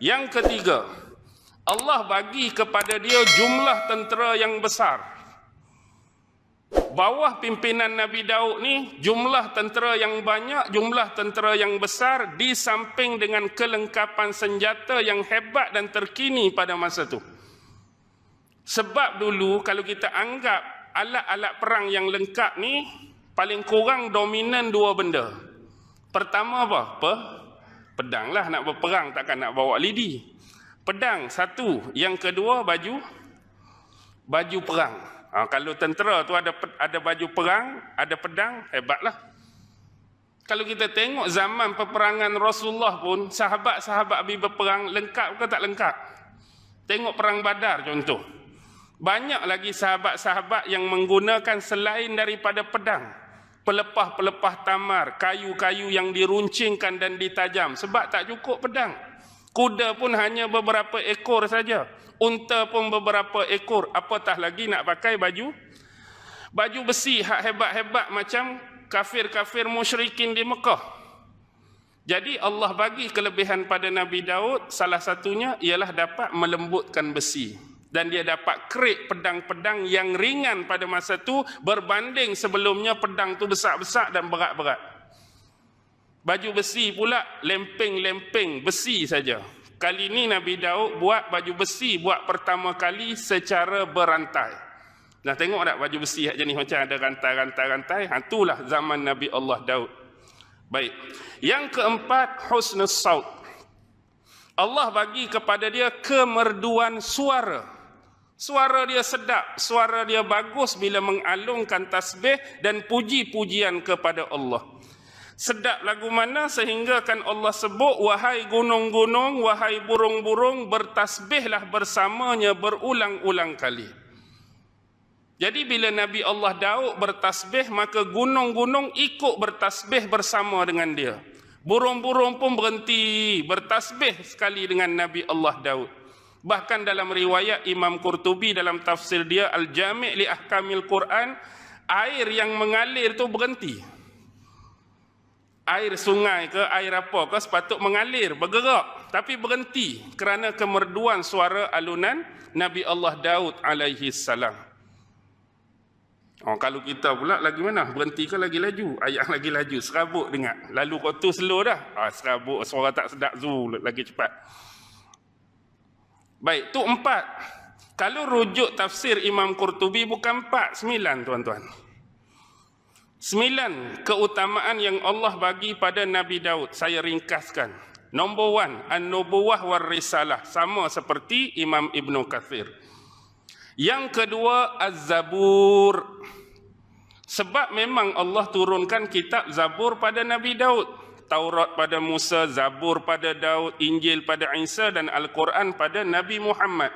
Yang ketiga, Allah bagi kepada dia jumlah tentera yang besar. Bawah pimpinan Nabi Daud ni, jumlah tentera yang banyak, jumlah tentera yang besar, di samping dengan kelengkapan senjata yang hebat dan terkini pada masa tu. Sebab dulu kalau kita anggap alat-alat perang yang lengkap ni, paling kurang dominan dua benda. Pertama apa? Pedang lah, nak berperang takkan nak bawa lidi. Pedang satu, yang kedua baju perang. Kalau tentera tu ada baju perang, ada pedang, hebatlah. Kalau kita tengok zaman peperangan Rasulullah pun, sahabat-sahabat Nabi berperang lengkap ke tak lengkap? Tengok perang Badar contoh. Banyak lagi sahabat-sahabat yang menggunakan selain daripada pedang, pelepah-pelepah tamar, kayu-kayu yang diruncingkan dan ditajam, sebab tak cukup pedang. Kuda pun hanya beberapa ekor saja, unta pun beberapa ekor, apatah lagi nak pakai baju besi hak hebat-hebat macam kafir-kafir musyrikin di Mekah. Jadi Allah bagi kelebihan pada Nabi Daud, salah satunya ialah dapat melembutkan besi. Dan dia dapat krek pedang-pedang yang ringan pada masa tu berbanding sebelumnya pedang tu besar-besar dan berat-berat. Baju besi pula lempeng-lempeng besi saja. Kali ni Nabi Daud buat baju besi buat pertama kali secara berantai. Nah, tengok tak baju besi jenis macam ada rantai-rantai. Itulah zaman Nabi Allah Daud. Baik. Yang keempat, husnus saut. Allah bagi kepada dia kemerduan suara. Suara dia sedap, suara dia bagus bila mengalungkan tasbih dan puji-pujian kepada Allah. Sedap lagu mana sehingga kan Allah sebut, wahai gunung-gunung, wahai burung-burung, bertasbihlah bersamanya berulang-ulang kali. Jadi bila Nabi Allah Daud bertasbih, maka gunung-gunung ikut bertasbih bersama dengan dia. Burung-burung pun berhenti bertasbih sekali dengan Nabi Allah Daud. Bahkan dalam riwayat Imam Qurtubi dalam tafsir dia Al-Jami' li Ahkamil Quran, air yang mengalir tu berhenti. Air sungai ke air apa ke sepatut mengalir, bergerak, tapi berhenti kerana kemerduan suara alunan Nabi Allah Daud alaihi salam. Kalau kita pula lagi mana? Berhenti ke lagi laju? Ayat lagi laju, serabut dengar. Lalu kau tu slow dah. Serabut, suara tak sedap, lagi cepat. Baik, tu 4. Kalau rujuk tafsir Imam Qurtubi bukan 4, 9 tuan-tuan. 9 keutamaan yang Allah bagi pada Nabi Daud. Saya ringkaskan. Nombor 1, an-nubuwah war risalah. Sama seperti Imam Ibn Kathir. Yang kedua, az-zabur. Sebab memang Allah turunkan kitab Zabur pada Nabi Daud. Taurat pada Musa, Zabur pada Daud, Injil pada Isa dan Al-Quran pada Nabi Muhammad.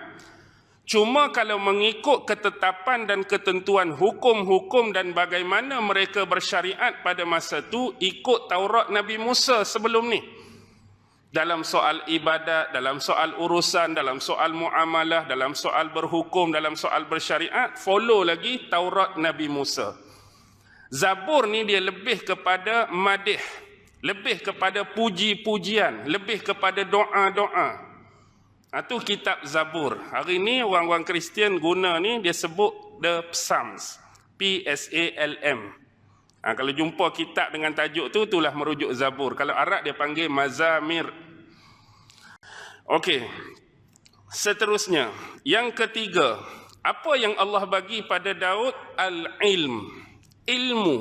Cuma kalau mengikut ketetapan dan ketentuan hukum-hukum dan bagaimana mereka bersyariat pada masa itu, ikut Taurat Nabi Musa sebelum ni. Dalam soal ibadat, dalam soal urusan, dalam soal muamalah, dalam soal berhukum, dalam soal bersyariat, follow lagi Taurat Nabi Musa. Zabur ni dia lebih kepada madih, lebih kepada puji-pujian, lebih kepada doa-doa. Itu kitab Zabur. Hari ni orang-orang Kristian guna ni, dia sebut the Psalms, P-S-A-L-M. Kalau jumpa kitab dengan tajuk tu, itulah merujuk Zabur. Kalau Arab dia panggil Mazamir. Okey. Seterusnya, yang ketiga, apa yang Allah bagi pada Daud? Al-ilm, ilmu.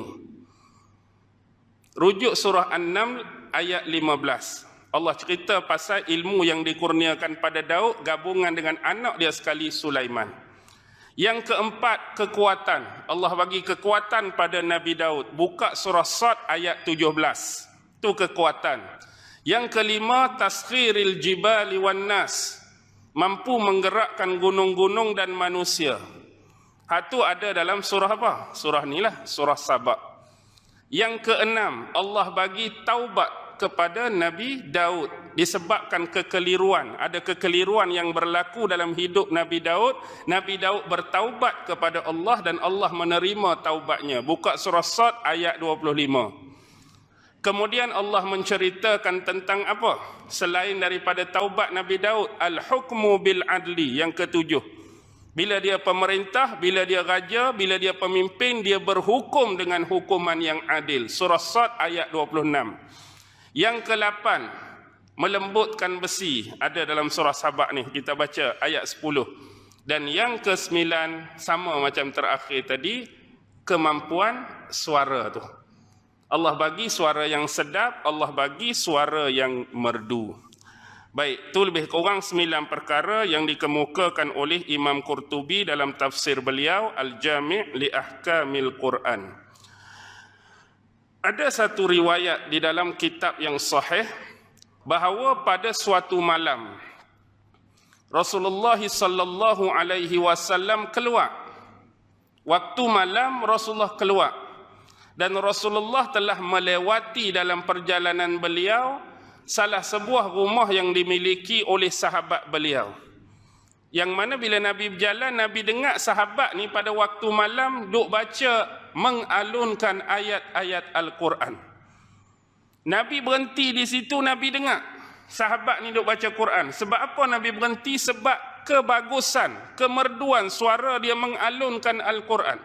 Rujuk surah An-Naml ayat 15. Allah cerita pasal ilmu yang dikurniakan pada Daud gabungan dengan anak dia sekali Sulaiman. Yang keempat, kekuatan. Allah bagi kekuatan pada Nabi Daud. Buka surah Sad ayat 17. Itu kekuatan. Yang kelima, taskhiril jibali wan nas. Mampu menggerakkan gunung-gunung dan manusia. Itu ada dalam surah apa? Surah inilah, surah Sabah. Yang keenam, Allah bagi taubat kepada Nabi Daud disebabkan kekeliruan. Ada kekeliruan yang berlaku dalam hidup Nabi Daud. Nabi Daud bertaubat kepada Allah dan Allah menerima taubatnya. Buka surah Sad ayat 25. Kemudian Allah menceritakan tentang apa? Selain daripada taubat Nabi Daud, al-hukmu bil adli, yang ketujuh. Bila dia pemerintah, bila dia raja, bila dia pemimpin, dia berhukum dengan hukuman yang adil. Surah Sad ayat 26. Yang ke-8, melembutkan besi. Ada dalam surah Sabah ni, kita baca ayat 10. Dan yang ke-9, sama macam terakhir tadi, kemampuan suara tu. Allah bagi suara yang sedap, Allah bagi suara yang merdu. Baik, itu lebih kurang 9 perkara yang dikemukakan oleh Imam Qurtubi dalam tafsir beliau Al-Jami' li Ahkamil Quran. Ada satu riwayat di dalam kitab yang sahih bahawa pada suatu malam Rasulullah sallallahu alaihi wasallam keluar. Waktu malam Rasulullah keluar. Dan Rasulullah telah melewati dalam perjalanan beliau salah sebuah rumah yang dimiliki oleh sahabat beliau. Yang mana bila Nabi berjalan, Nabi dengar sahabat ni pada waktu malam duk baca mengalunkan ayat-ayat Al-Quran. Nabi berhenti di situ, Nabi dengar sahabat ni duk baca Quran. Sebab apa Nabi berhenti? Sebab kebagusan, kemerduan suara dia mengalunkan Al-Quran.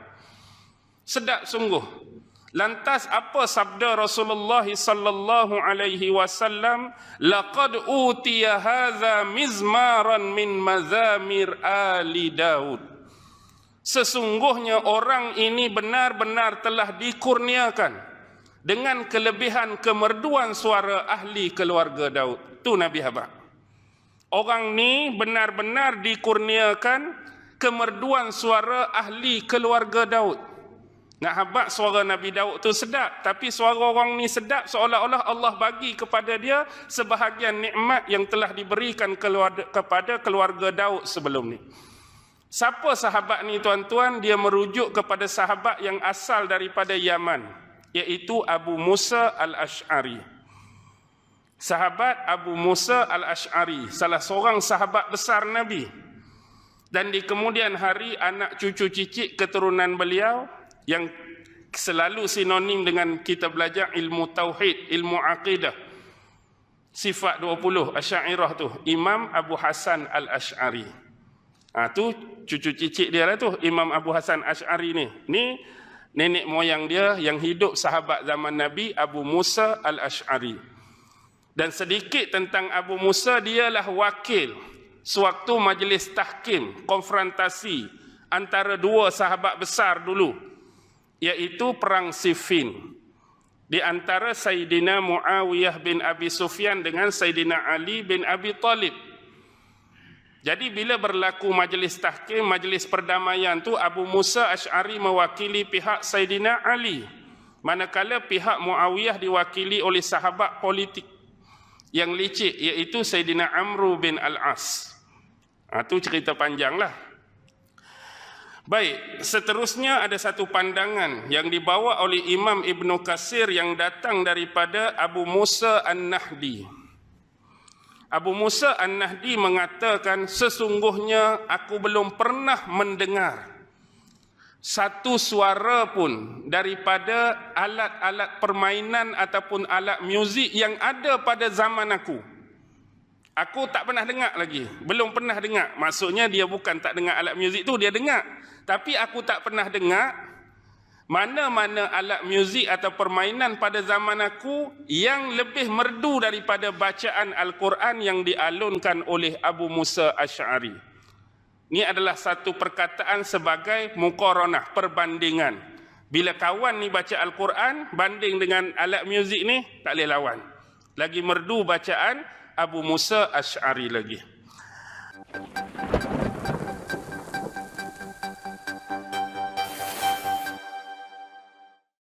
Sedap sungguh. Lantas apa sabda Rasulullah sallallahu alaihi wasallam? Laqad utiya hadza mizmaran min mazamir ali Daud. Sesungguhnya orang ini benar-benar telah dikurniakan dengan kelebihan kemerduan suara ahli keluarga Daud. Tu Nabi habaq. Orang ni benar-benar dikurniakan kemerduan suara ahli keluarga Daud. Nak habaq suara Nabi Daud tu sedap, tapi suara orang ni sedap seolah-olah Allah bagi kepada dia sebahagian nikmat yang telah diberikan kepada keluarga Daud sebelum ni. Siapa sahabat ni tuan-tuan? Dia merujuk kepada sahabat yang asal daripada Yaman, iaitu Abu Musa al-Ash'ari. Sahabat Abu Musa al-Ash'ari, salah seorang sahabat besar Nabi. Dan di kemudian hari anak cucu cicit keturunan beliau yang selalu sinonim dengan kita belajar ilmu tauhid, ilmu aqidah. Sifat 20 Asy'ariyah tu, Imam Abu Hasan al-Ash'ari. Tu cucu cicit dia lah tu, Imam Abu Hasan Ash'ari ni. Ni nenek moyang dia yang hidup sahabat zaman Nabi, Abu Musa al-Ash'ari. Dan sedikit tentang Abu Musa, dialah wakil sewaktu majlis tahkim, konfrontasi antara dua sahabat besar dulu, iaitu perang Siffin di antara Sayyidina Muawiyah bin Abi Sufyan dengan Sayyidina Ali bin Abi Talib. Jadi bila berlaku majlis tahkim, majlis perdamaian tu, Abu Musa Ash'ari mewakili pihak Sayyidina Ali, manakala pihak Muawiyah diwakili oleh sahabat politik yang licik, iaitu Sayyidina Amru bin Al-As. Itu cerita panjang lah. Baik, seterusnya ada satu pandangan yang dibawa oleh Imam Ibn Katsir yang datang daripada Abu Musa An-Nahdi. Abu Musa An-Nahdi mengatakan, sesungguhnya aku belum pernah mendengar satu suara pun daripada alat-alat permainan ataupun alat muzik yang ada pada zaman aku. Aku tak pernah dengar lagi, belum pernah dengar. Maksudnya dia bukan tak dengar alat muzik tu, dia dengar. Tapi aku tak pernah dengar mana-mana alat muzik atau permainan pada zaman aku yang lebih merdu daripada bacaan Al-Quran yang dialunkan oleh Abu Musa Ash'ari. Ini adalah satu perkataan sebagai muqaranah, perbandingan. Bila kawan ni baca Al-Quran, banding dengan alat muzik ni, tak boleh lawan. Lagi merdu bacaan Abu Musa Ash'ari lagi.